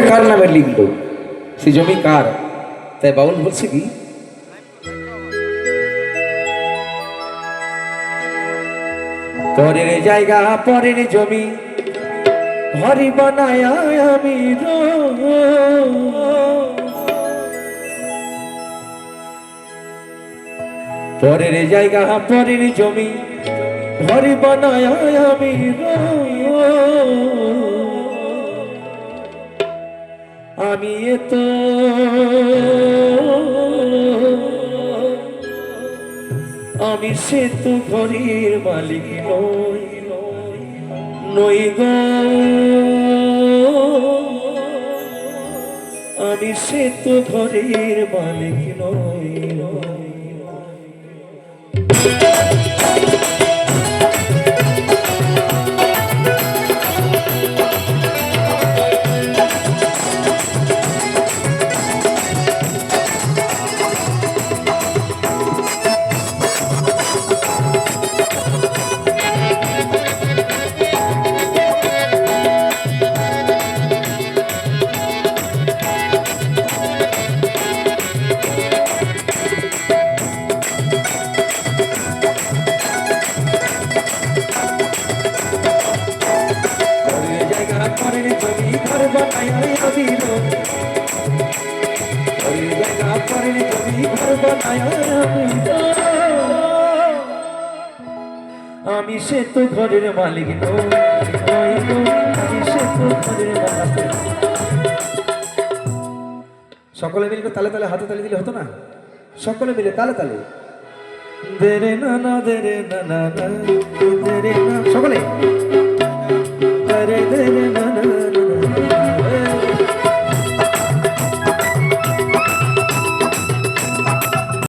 কার নামে লিখলো, সে জমি কার? তাই বাউল বলছে কি, পরের জায়গা পরের জমি ঘরে বানায় আমি পরের জায়গা পরের জমি ঘরে বানায় আমি আমি তো আমি সে তো ঘরের মালিক নই নই গো, আমি সে তো ঘরের মালিক নই। আমি সে তো ঘরের মালিক নই, আমি সে তো ঘরের মালিক। সকলে মিলে তালে তালে হাতে তালি দিলে হতো না? সকলে মিলে তালে তালে দেরে না না দেরে না না না দেরে না, সকলে দেরে দেরে না